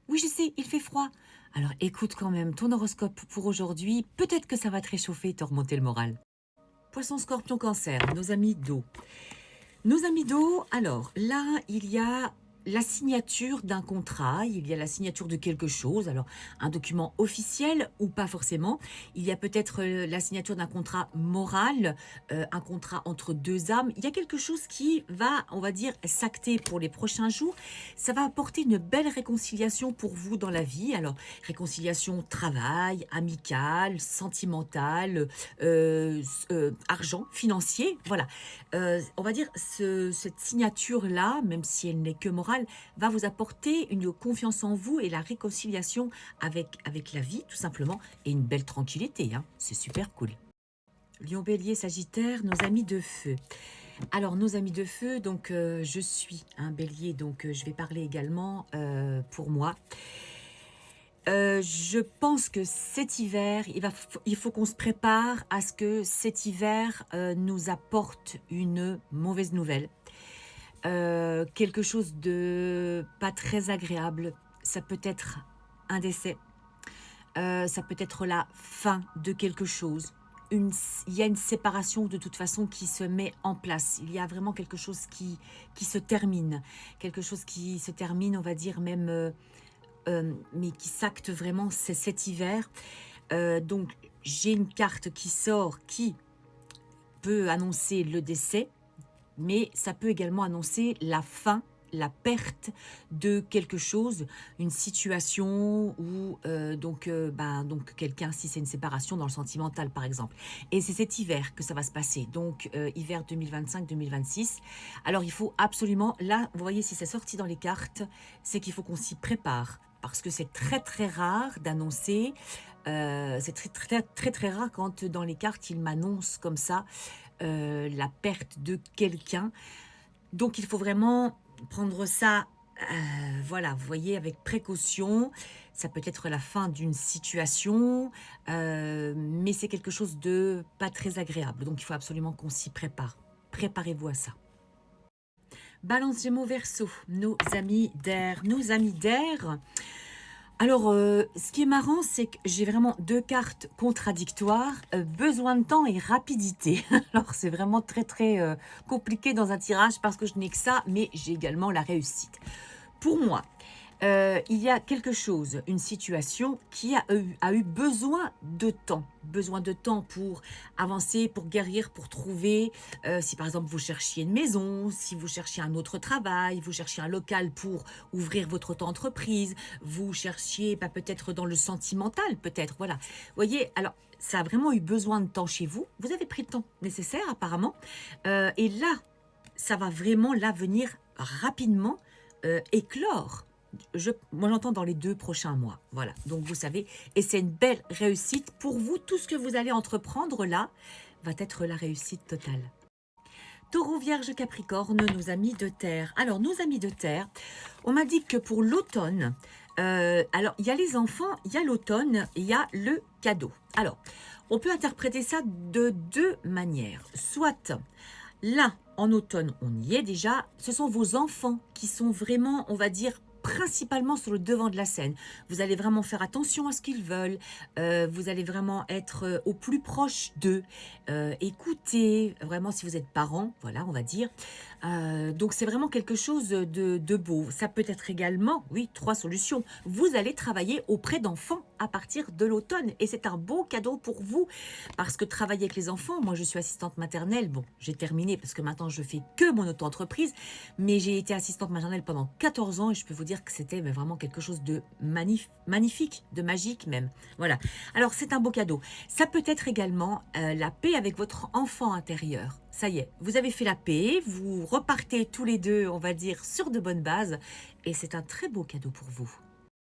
Oui, je sais, il fait froid. Alors écoute quand même ton horoscope pour aujourd'hui. Peut-être que ça va te réchauffer et te remonter le moral. Poisson, scorpion, cancer, nos amis d'eau. Nos amis d'eau, alors là, il y a la signature d'un contrat, il y a la signature de quelque chose, alors un document officiel ou pas forcément. Il y a peut-être la signature d'un contrat moral, un contrat entre deux âmes. Il y a quelque chose qui va, on va dire, s'acter pour les prochains jours. Ça va apporter une belle réconciliation pour vous dans la vie. Alors, réconciliation travail, amicale, sentimentale, argent, financier, voilà. On va dire, cette signature-là, même si elle n'est que morale, va vous apporter une confiance en vous et la réconciliation avec la vie, tout simplement, et une belle tranquillité, hein. C'est super cool. Lion, Bélier, Sagittaire, nos amis de feu. Alors, nos amis de feu, donc je suis un bélier, donc je vais parler également pour moi. Je pense que cet hiver, il faut qu'on se prépare à ce que cet hiver nous apporte une mauvaise nouvelle. Quelque chose de pas très agréable. Ça peut être un décès, ça peut être la fin de quelque chose. Il y a une séparation de toute façon qui se met en place. Il y a vraiment quelque chose qui se termine. Quelque chose qui se termine, on va dire même, mais qui s'acte vraiment, c'est cet hiver. Donc, j'ai une carte qui sort qui peut annoncer le décès, mais ça peut également annoncer la fin, la perte de quelque chose, une situation ou donc quelqu'un, si c'est une séparation dans le sentimental par exemple. Et c'est cet hiver que ça va se passer, donc hiver 2025-2026. Alors il faut absolument, là vous voyez si c'est sorti dans les cartes, c'est qu'il faut qu'on s'y prépare. Parce que c'est très très rare d'annoncer, c'est très rare quand dans les cartes il m'annonce comme ça la perte de quelqu'un. Donc il faut vraiment prendre ça, voilà, vous voyez, avec précaution. Ça peut être la fin d'une situation, mais c'est quelque chose de pas très agréable. Donc il faut absolument qu'on s'y prépare. Préparez-vous à ça. Balance, Gémeaux, Verseau, nos amis d'air. Nos amis d'air. Alors, ce qui est marrant, c'est que j'ai vraiment deux cartes contradictoires, besoin de temps et rapidité. Alors, c'est vraiment très compliqué dans un tirage parce que je n'ai que ça, mais j'ai également la réussite. Pour moi, il y a quelque chose, une situation qui a eu besoin de temps pour avancer, pour guérir, pour trouver, si par exemple vous cherchiez une maison, si vous cherchiez un autre travail, vous cherchiez un local pour ouvrir votre auto-entreprise, vous cherchiez peut-être dans le sentimental, peut-être, voilà. Vous voyez, alors ça a vraiment eu besoin de temps chez vous, vous avez pris le temps nécessaire apparemment, et là, ça va vraiment là venir rapidement éclore. Moi, j'entends dans les 2 prochains mois. Voilà, donc vous savez, et c'est une belle réussite pour vous. Tout ce que vous allez entreprendre là va être la réussite totale. Taureau, Vierge, Capricorne, nos amis de terre. Alors, nos amis de terre, on m'a dit que pour l'automne, alors il y a les enfants, il y a l'automne, il y a le cadeau. Alors, on peut interpréter ça de deux manières. Soit là, en automne, on y est déjà. Ce sont vos enfants qui sont vraiment, on va dire, principalement sur le devant de la scène. Vous allez vraiment faire attention à ce qu'ils veulent. Vous allez vraiment être au plus proche d'eux. Écoutez, vraiment, si vous êtes parents, voilà, on va dire. Donc, c'est vraiment quelque chose de beau. Ça peut être également, oui, 3 solutions. Vous allez travailler auprès d'enfants à partir de l'automne. Et c'est un beau cadeau pour vous. Parce que travailler avec les enfants, moi je suis assistante maternelle, bon j'ai terminé parce que maintenant je fais que mon auto-entreprise, mais j'ai été assistante maternelle pendant 14 ans et je peux vous dire que c'était vraiment quelque chose de magnifique, de magique même. Voilà, alors c'est un beau cadeau. Ça peut être également la paix avec votre enfant intérieur. Ça y est, vous avez fait la paix, vous repartez tous les deux, on va dire, sur de bonnes bases et c'est un très beau cadeau pour vous.